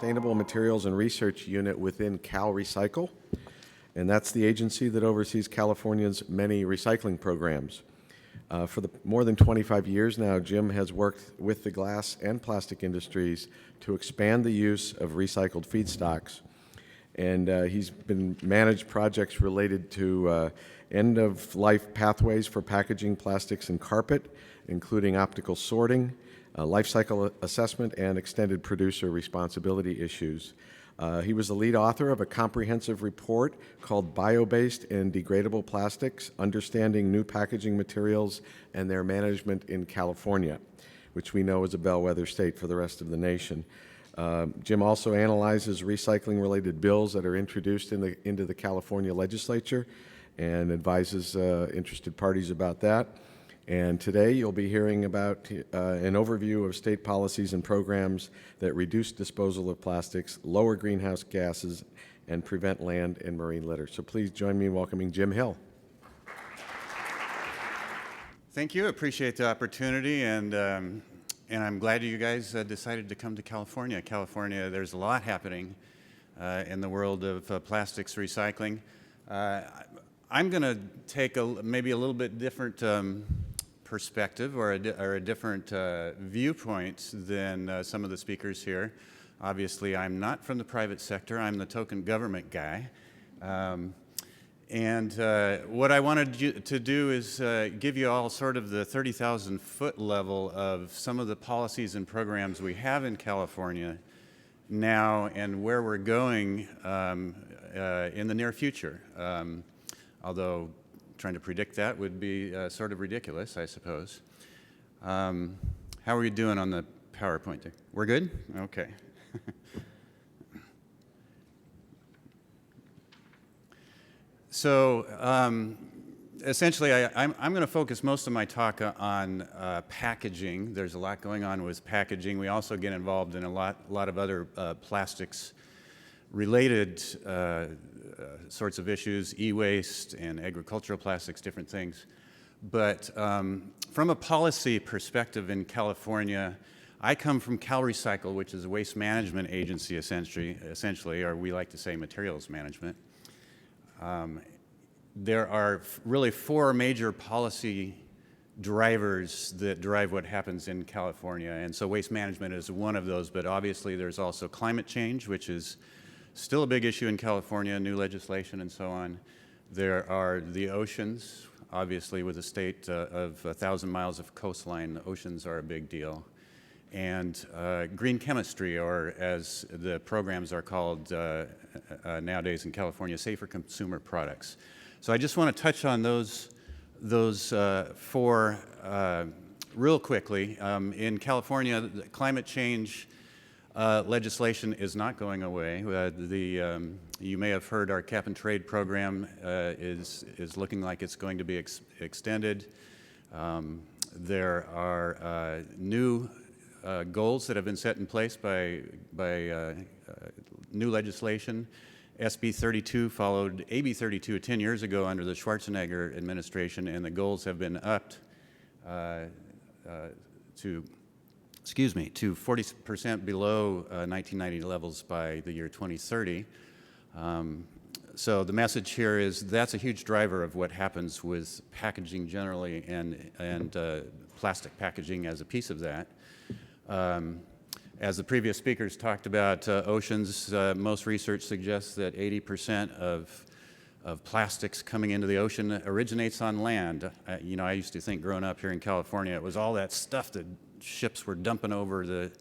Sustainable Materials and Research Unit within CalRecycle, and that's the agency that oversees California's many recycling programs. For more than 25 years now, Jim has worked with the glass and plastic industries to expand the use of recycled feedstocks. And he's been managed projects related to end-of-life pathways for packaging, plastics, and carpet, including optical sorting, life cycle assessment, and extended producer responsibility issues. He was the lead author of a comprehensive report called Bio-Based and Degradable Plastics, Understanding New Packaging Materials and Their Management in California, which we know is a bellwether state for the rest of the nation. Jim also analyzes recycling-related bills that are introduced into the California legislature and advises interested parties about that. And today you'll be hearing about an overview of state policies and programs that reduce disposal of plastics, lower greenhouse gases, and prevent land and marine litter. So please join me in welcoming Jim Hill. Thank you. Appreciate the opportunity, and I'm glad you guys decided to come to California. California, there's a lot happening in the world of plastics recycling. I'm going to take maybe a little bit different perspective or a different viewpoint than some of the speakers here. Obviously, I'm not from the private sector. I'm the token government guy. And what I wanted to do is give you all sort of the 30,000-foot level of some of the policies and programs we have in California now and where we're going in the near future. Although trying to predict that would be sort of ridiculous, I suppose. How are we doing on the PowerPoint there? We're good? Okay. So essentially, I'm going to focus most of my talk on packaging. There's a lot going on with packaging. We also get involved in a lot of other plastics-related sorts of issues, e-waste and agricultural plastics, different things. But from a policy perspective in California, I come from CalRecycle, which is a waste management agency essentially, or we like to say materials management. There are really four major policy drivers that drive what happens in California, and so waste management is one of those, but obviously there's also climate change, which is still a big issue in California, new legislation and so on. There are the oceans, obviously with a state of 1,000 miles of coastline, the oceans are a big deal. And green chemistry, or as the programs are called nowadays in California, safer consumer products. So I just want to touch on those four real quickly. In California, climate change legislation is not going away. You may have heard our cap and trade program is looking like it's going to be extended. There are new goals that have been set in place by new legislation. SB 32 followed AB 32 10 years ago under the Schwarzenegger administration, and the goals have been upped to 40% below 1990 levels by the year 2030. So the message here is that's a huge driver of what happens with packaging generally and plastic packaging as a piece of that. As the previous speakers talked about oceans, most research suggests that 80% of plastics coming into the ocean originates on land. You know, I used to think growing up here in California, it was all that stuff that ships were dumping over the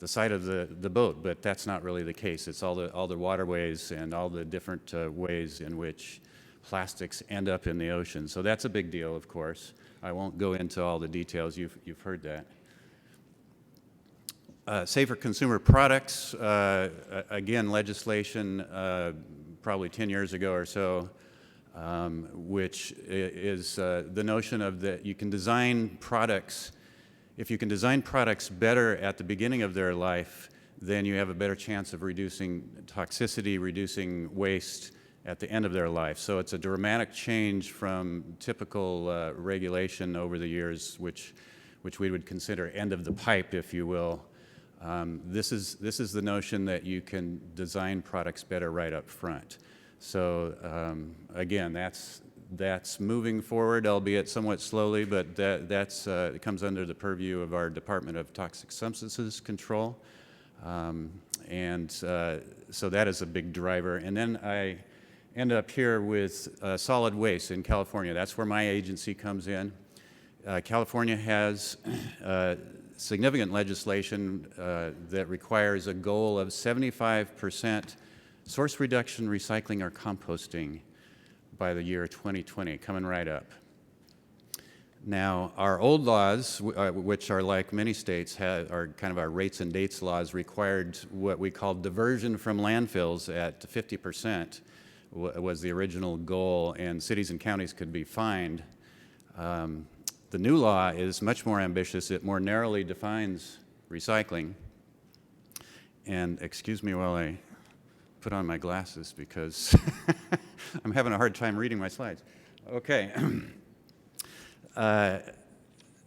side of the boat, but that's not really the case. It's all the waterways and all the different ways in which plastics end up in the ocean. So that's a big deal, of course. I won't go into all the details. You've heard that. Safer consumer products, again, legislation probably 10 years ago or so, which is the notion of that you can design products. If you can design products better at the beginning of their life, then you have a better chance of reducing toxicity, reducing waste at the end of their life. So it's a dramatic change from typical regulation over the years, which we would consider end of the pipe, if you will. This is the notion that you can design products better right up front. So again, that's moving forward, albeit somewhat slowly, but it comes under the purview of our Department of Toxic Substances Control. So that is a big driver. And then I end up here with solid waste in California. That's where my agency comes in. California has significant legislation that requires a goal of 75% source reduction, recycling, or composting by the year 2020, coming right up. Now, our old laws, which are like many states, are kind of our rates and dates laws, required what we call diversion from landfills at 50% was the original goal, and cities and counties could be fined. The new law is much more ambitious. It more narrowly defines recycling. And excuse me while I put on my glasses because I'm having a hard time reading my slides. Okay.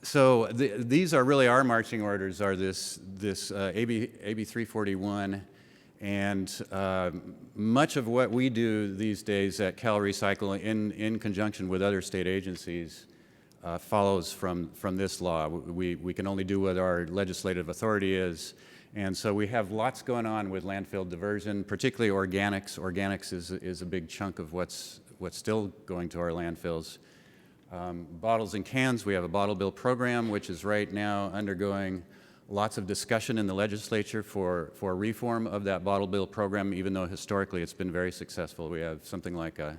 So these are really our marching orders, are this AB 341, and much of what we do these days at CalRecycle in conjunction with other state agencies follows from this law. We can only do what our legislative authority is, and so we have lots going on with landfill diversion, particularly organics. Organics is a big chunk of what's still going to our landfills. Bottles and cans, we have a bottle bill program, which is right now undergoing lots of discussion in the legislature for reform of that bottle bill program, even though historically it's been very successful. We have something like a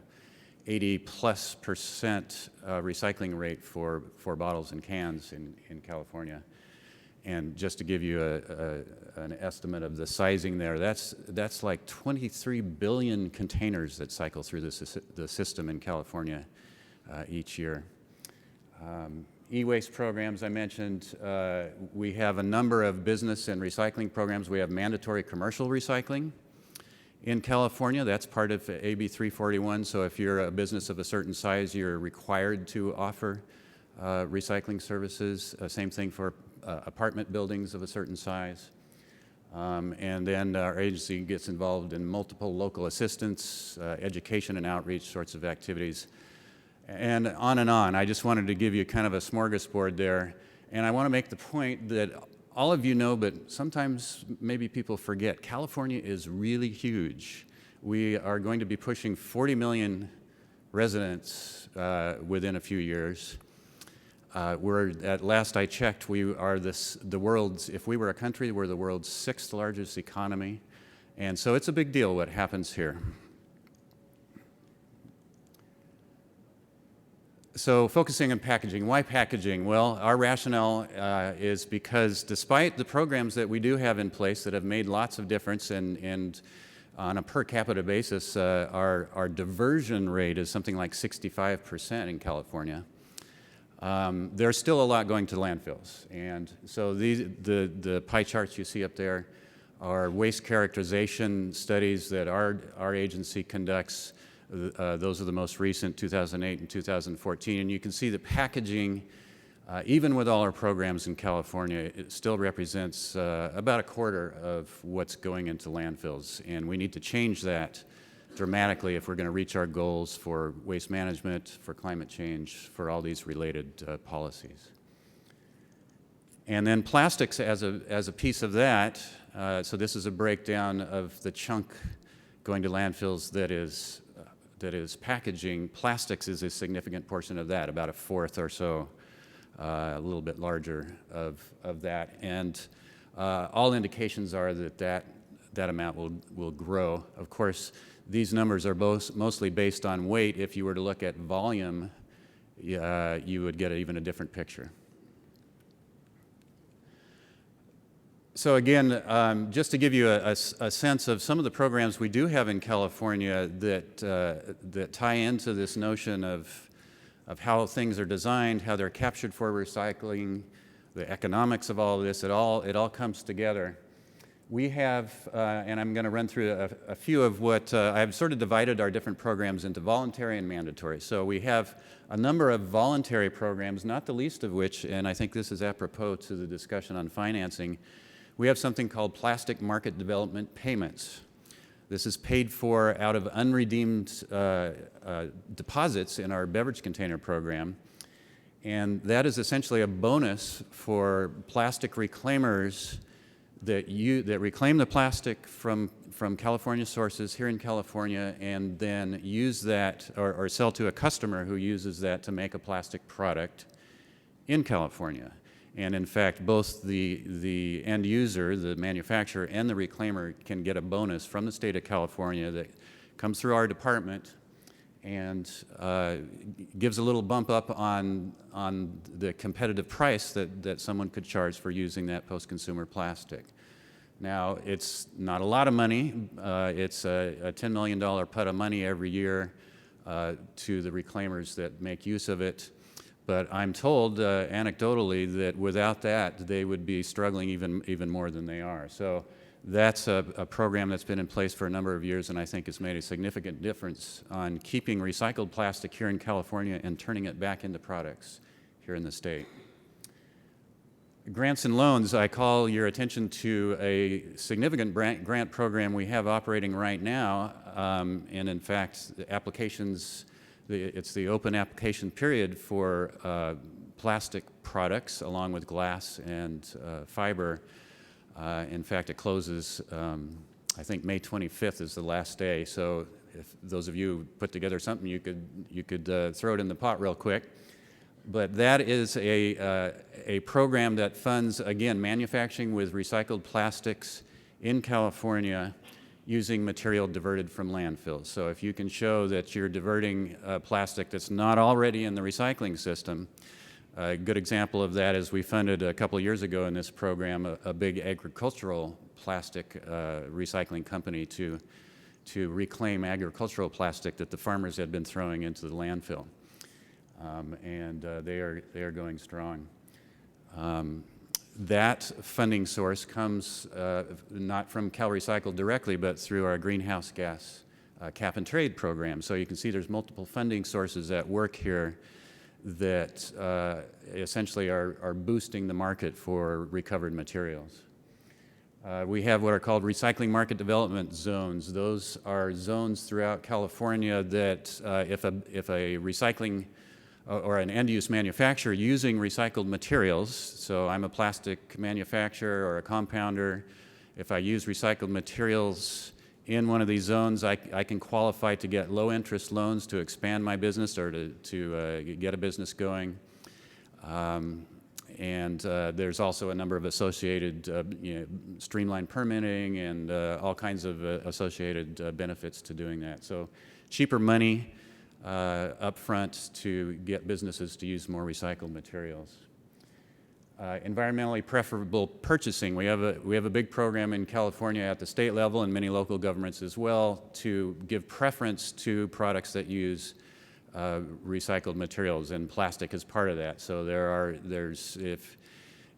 80+% recycling rate for bottles and cans in California. And just to give you an estimate of the sizing there, that's like 23 billion containers that cycle through the system in California each year. E-waste programs, I mentioned, we have a number of business and recycling programs. We have mandatory commercial recycling in California. That's part of AB 341, so if you're a business of a certain size, you're required to offer recycling services. Same thing for apartment buildings of a certain size. And then our agency gets involved in multiple local assistance, education and outreach sorts of activities. And on and on. I just wanted to give you kind of a smorgasbord there. And I want to make the point that all of you know, but sometimes maybe people forget, California is really huge. We are going to be pushing 40 million residents within a few years. At last I checked, we are the world's, if we were a country, we're the world's 6th largest economy. And so it's a big deal what happens here. So focusing on packaging. Why packaging? Well, our rationale is because despite the programs that we do have in place that have made lots of difference, and on a per capita basis, our diversion rate is something like 65% in California, there's still a lot going to landfills. And so the pie charts you see up there are waste characterization studies that our agency conducts. Those are the most recent, 2008 and 2014. And you can see that packaging, even with all our programs in California, it still represents about a quarter of what's going into landfills. And we need to change that dramatically if we're going to reach our goals for waste management, for climate change, for all these related policies. And then plastics as a piece of that, so this is a breakdown of the chunk going to landfills that is packaging. Plastics is a significant portion of that, about a fourth or so, a little bit larger of that. And all indications are that amount will grow. Of course, these numbers are mostly based on weight. If you were to look at volume, you would get even a different picture. So again, just to give you a sense of some of the programs we do have in California that tie into this notion of how things are designed, how they're captured for recycling, the economics of all of this, it all comes together. We have, and I'm going to run through a few of what, I've sort of divided our different programs into voluntary and mandatory. So we have a number of voluntary programs, not the least of which, and I think this is apropos to the discussion on financing, we have something called plastic market development payments. This is paid for out of unredeemed deposits in our beverage container program. And that is essentially a bonus for plastic reclaimers that reclaim the plastic from California sources here in California and then use that or sell to a customer who uses that to make a plastic product in California. And in fact, both the end user, the manufacturer, and the reclaimer can get a bonus from the state of California that comes through our department and gives a little bump up on the competitive price that someone could charge for using that post-consumer plastic. Now, it's not a lot of money. It's a $10 million pot of money every year to the reclaimers that make use of it. But I'm told anecdotally that without that, they would be struggling even more than they are. So that's a program that's been in place for a number of years, and I think has made a significant difference on keeping recycled plastic here in California and turning it back into products here in the state. Grants and loans, I call your attention to a significant grant program we have operating right now, and in fact, the applications, it's the open application period for plastic products along with glass and fiber. In fact, it closes, I think May 25th is the last day, so if those of you put together something, you could throw it in the pot real quick. But that is a program that funds, again, manufacturing with recycled plastics in California using material diverted from landfills. So if you can show that you're diverting plastic that's not already in the recycling system, a good example of that is we funded a couple of years ago in this program a big agricultural plastic recycling company to reclaim agricultural plastic that the farmers had been throwing into the landfill. They are going strong. That funding source comes not from CalRecycle directly, but through our greenhouse gas cap and trade program. So you can see there's multiple funding sources at work here that essentially are boosting the market for recovered materials. We have what are called recycling market development zones. Those are zones throughout California that if a recycling or an end-use manufacturer using recycled materials, so I'm a plastic manufacturer or a compounder, if I use recycled materials in one of these zones, I can qualify to get low-interest loans to expand my business or to get a business going. There's also a number of associated streamlined permitting and all kinds of associated benefits to doing that. So cheaper money up front to get businesses to use more recycled materials. Environmentally preferable purchasing. We have a big program in California at the state level and many local governments as well to give preference to products that use recycled materials, and plastic is part of that. So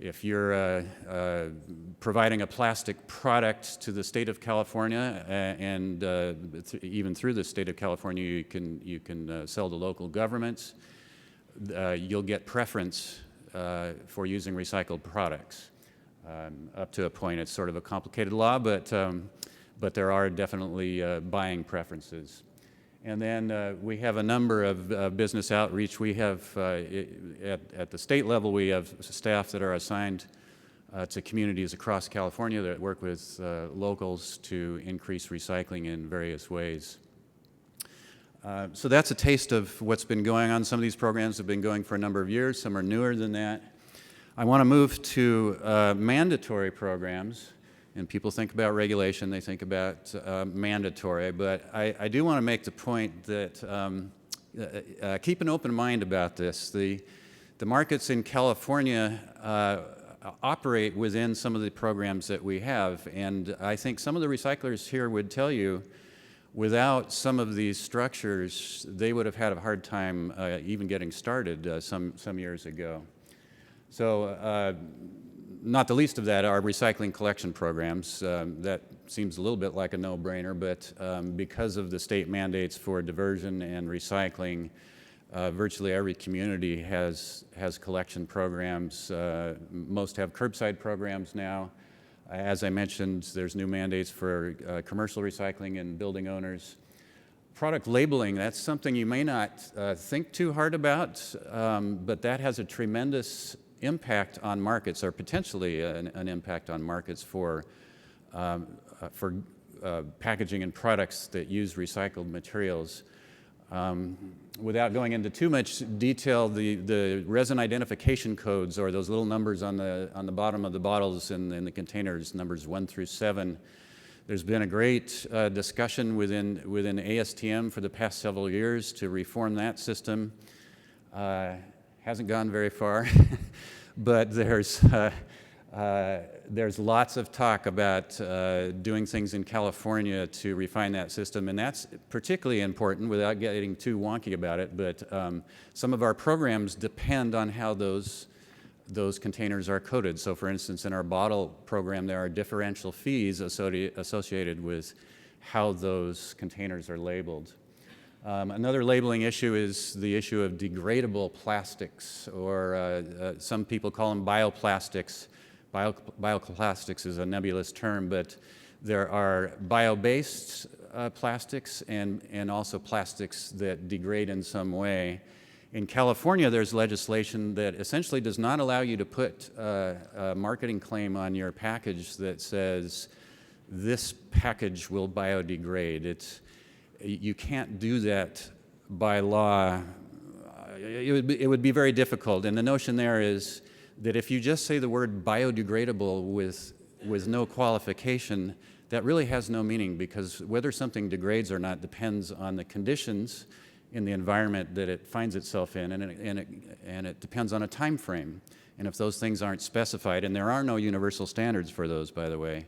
if you're providing a plastic product to the state of California and even through the state of California, you can sell to local governments, you'll get preference for using recycled products. Up to a point, it's sort of a complicated law, but there are definitely buying preferences. And then we have a number of business outreach. We have, at the state level, we have staff that are assigned to communities across California that work with locals to increase recycling in various ways. So that's a taste of what's been going on. Some of these programs have been going for a number of years. Some are newer than that. I want to move to mandatory programs. And people think about regulation, they think about mandatory, but I do want to make the point that keep an open mind about this. The markets in California operate within some of the programs that we have, and I think some of the recyclers here would tell you without some of these structures, they would have had a hard time even getting started some years ago. So not the least of that are recycling collection programs. That seems a little bit like a no-brainer, but because of the state mandates for diversion and recycling, virtually every community has collection programs. Most have curbside programs now. As I mentioned, there's new mandates for commercial recycling and building owners. Product labeling, that's something you may not think too hard about, but that has a tremendous impact on markets, or potentially an impact on markets for packaging and products that use recycled materials. Without going into too much detail, the resin identification codes, or those little numbers on the bottom of the bottles in the containers, numbers 1 through 7, there's been a great discussion within ASTM for the past several years to reform that system. Hasn't gone very far, but there's lots of talk about doing things in California to refine that system, and that's particularly important without getting too wonky about it, but some of our programs depend on how those containers are coded. So for instance, in our bottle program, there are differential fees associated with how those containers are labeled. Another labeling issue is the issue of degradable plastics, or some people call them bioplastics. Bioplastics is a nebulous term, but there are bio-based plastics and also plastics that degrade in some way. In California, there's legislation that essentially does not allow you to put a marketing claim on your package that says, this package will biodegrade. You can't do that by law. It would be very difficult, and the notion there is that if you just say the word biodegradable with no qualification, that really has no meaning, because whether something degrades or not depends on the conditions in the environment that it finds itself in, and it depends on a time frame. And if those things aren't specified, and there are no universal standards for those, by the way,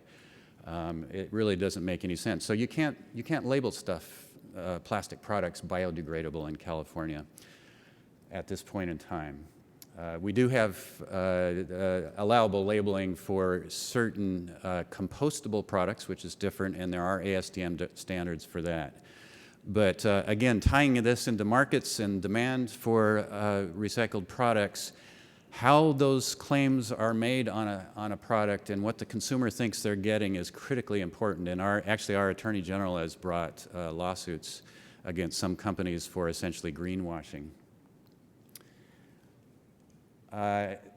it really doesn't make any sense. So you can't label stuff, plastic products, biodegradable in California at this point in time. We do have allowable labeling for certain compostable products, which is different, and there are ASTM standards for that. But again, tying this into markets and demand for recycled products, how those claims are made on a product and what the consumer thinks they're getting is critically important. And actually our Attorney General has brought lawsuits against some companies for essentially greenwashing.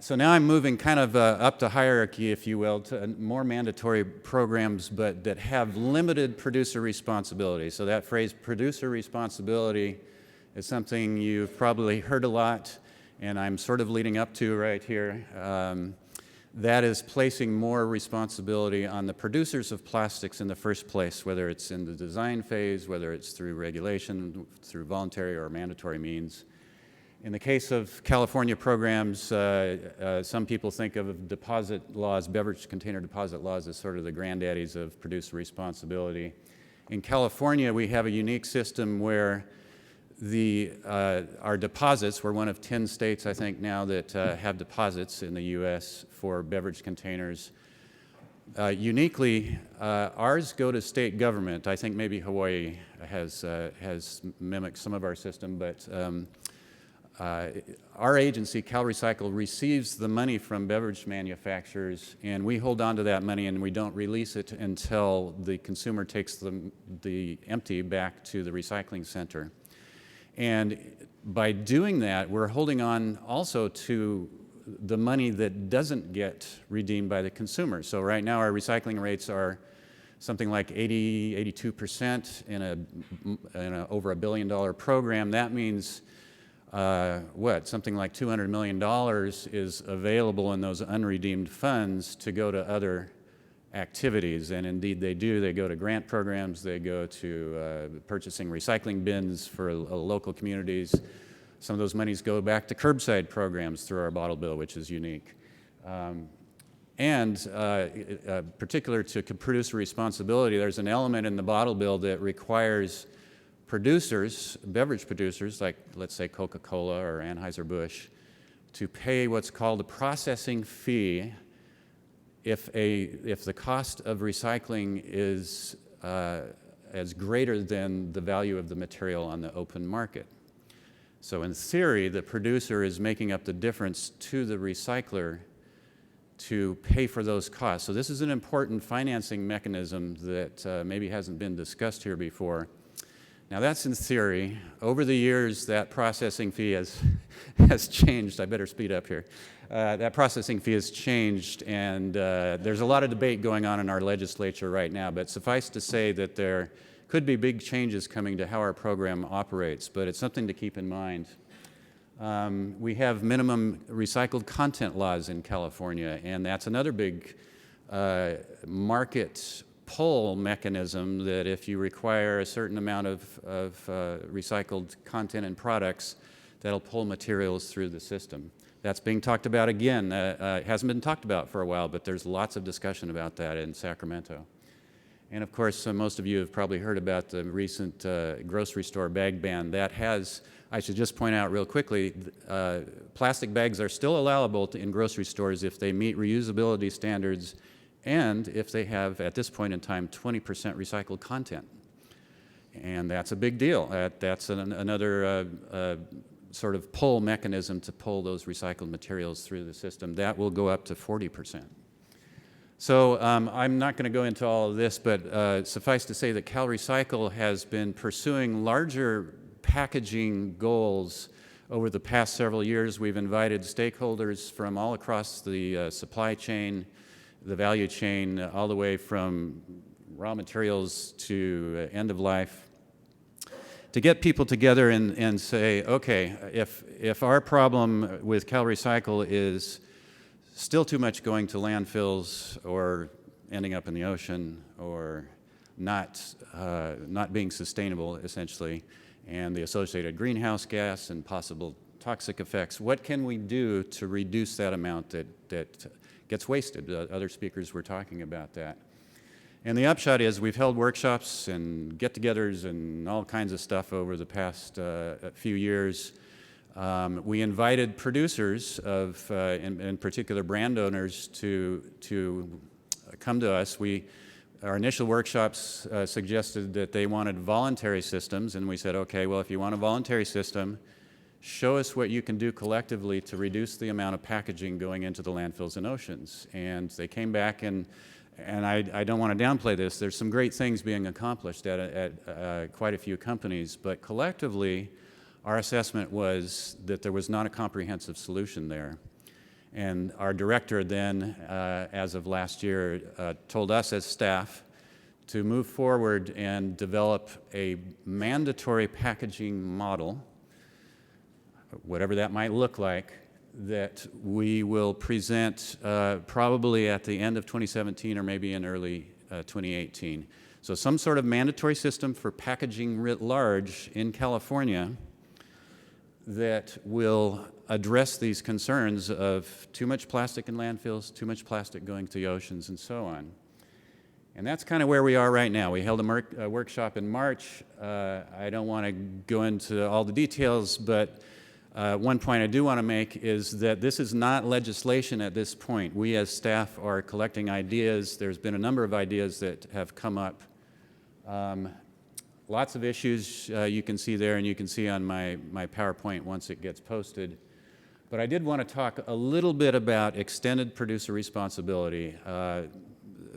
So now I'm moving kind of up the hierarchy, if you will, to more mandatory programs, but that have limited producer responsibility. So that phrase, producer responsibility, is something you've probably heard a lot, and I'm sort of leading up to right here. That is placing more responsibility on the producers of plastics in the first place, whether it's in the design phase, whether it's through regulation, through voluntary or mandatory means. In the case of California programs, some people think of deposit laws, beverage container deposit laws, as sort of the granddaddies of producer responsibility. In California, we have a unique system where our deposits, we're one of 10 states, I think, now that have deposits in the U.S. for beverage containers. Uniquely, ours go to state government. I think maybe Hawaii has mimicked some of our system, but our agency, CalRecycle, receives the money from beverage manufacturers, and we hold on to that money and we don't release it until the consumer takes the empty back to the recycling center. And by doing that, we're holding on also to the money that doesn't get redeemed by the consumer. So right now our recycling rates are something like 82% in a over $1 billion program. That means something like $200 million is available in those unredeemed funds to go to other activities, and indeed they do. They go to grant programs, they go to purchasing recycling bins for local communities. Some of those monies go back to curbside programs through our bottle bill, which is unique. Particular to producer responsibility, there's an element in the bottle bill that requires producers, beverage producers, like let's say Coca-Cola or Anheuser-Busch, to pay what's called a processing fee if the cost of recycling is as greater than the value of the material on the open market. So in theory, the producer is making up the difference to the recycler to pay for those costs. So this is an important financing mechanism that maybe hasn't been discussed here before. Now that's in theory. Over the years, that processing fee has changed. I better speed up here. That processing fee has changed, and there's a lot of debate going on in our legislature right now, but suffice to say that there could be big changes coming to how our program operates, but it's something to keep in mind. We have minimum recycled content laws in California, and that's another big market pull mechanism, that if you require a certain amount of recycled content and products, that'll pull materials through the system. That's being talked about again. It hasn't been talked about for a while, but there's lots of discussion about that in Sacramento. And of course, most of you have probably heard about the recent grocery store bag ban. That has, I should just point out real quickly, plastic bags are still allowable in grocery stores if they meet reusability standards and if they have, at this point in time, 20% recycled content. And that's a big deal. That's another sort of pull mechanism to pull those recycled materials through the system. That will go up to 40%. So I'm not going to go into all of this, but suffice to say that CalRecycle has been pursuing larger packaging goals over the past several years. We've invited stakeholders from all across the supply chain, the value chain, all the way from raw materials to end of life, to get people together and say, okay, if our problem with CalRecycle is still too much going to landfills or ending up in the ocean or not being sustainable, essentially, and the associated greenhouse gas and possible toxic effects, what can we do to reduce that amount that gets wasted? Other speakers were talking about that. And the upshot is we've held workshops and get-togethers and all kinds of stuff over the past few years. We invited producers of, in particular, brand owners to come to us. Our initial workshops suggested that they wanted voluntary systems, and we said, okay, well, if you want a voluntary system, show us what you can do collectively to reduce the amount of packaging going into the landfills and oceans. And they came back, and I don't want to downplay this. There's some great things being accomplished at quite a few companies, but collectively, our assessment was that there was not a comprehensive solution there. And our director then, as of last year, told us as staff to move forward and develop a mandatory packaging model, whatever that might look like, that we will present probably at the end of 2017 or maybe in early 2018. So some sort of mandatory system for packaging writ large in California that will address these concerns of too much plastic in landfills, too much plastic going to the oceans, and so on. And that's kind of where we are right now. We held a workshop in March. I don't want to go into all the details, but one point I do want to make is that this is not legislation at this point. We as staff are collecting ideas. There's been a number of ideas that have come up. Lots of issues you can see there, and you can see on my PowerPoint once it gets posted. But I did want to talk a little bit about extended producer responsibility.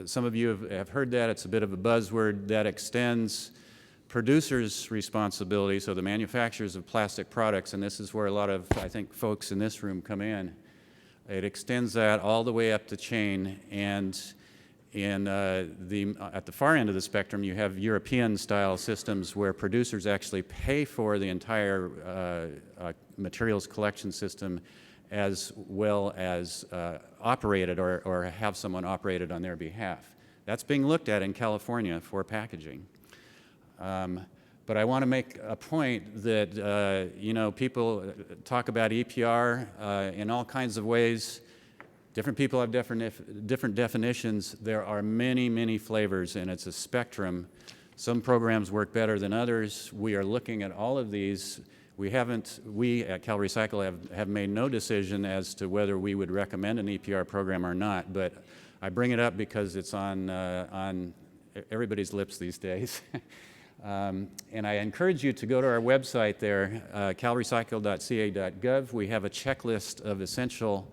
Some of you have heard that. It's a bit of a buzzword. That extends producers' responsibility, so the manufacturers of plastic products, and this is where a lot of, I think, folks in this room come in. It extends that all the way up the chain, and at the far end of the spectrum, you have European-style systems where producers actually pay for the entire materials collection system as well as operate it or have someone operate it on their behalf. That's being looked at in California for packaging. But I want to make a point that, people talk about EPR in all kinds of ways. Different people have different definitions. There are many, many flavors, and it's a spectrum. Some programs work better than others. We are looking at all of these. We at CalRecycle have made no decision as to whether we would recommend an EPR program or not, but I bring it up because it's on everybody's lips these days. And I encourage you to go to our website there, calrecycle.ca.gov. We have a checklist of essential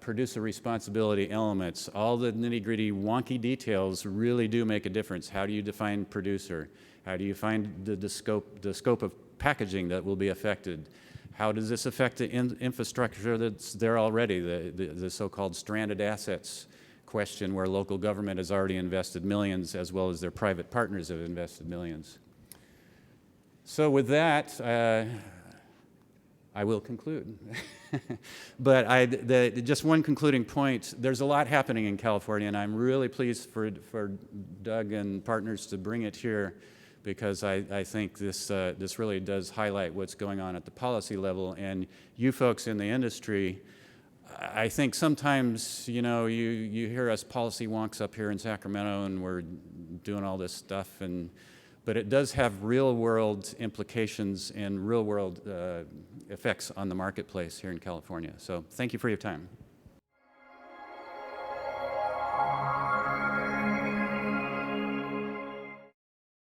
producer responsibility elements, all the nitty-gritty wonky details really do make a difference. How do you define producer? How do you find the scope of packaging that will be affected? How does this affect the infrastructure that's there already, the so-called stranded assets question, where local government has already invested millions, as well as their private partners have invested millions. So with that, I will conclude. But just one concluding point, there's a lot happening in California, and I'm really pleased for Doug and partners to bring it here, because I think this really does highlight what's going on at the policy level. And you folks in the industry, I think sometimes, you know, you hear us policy wonks up here in Sacramento, and we're doing all this stuff, but it does have real-world implications and real-world effects on the marketplace here in California. So thank you for your time.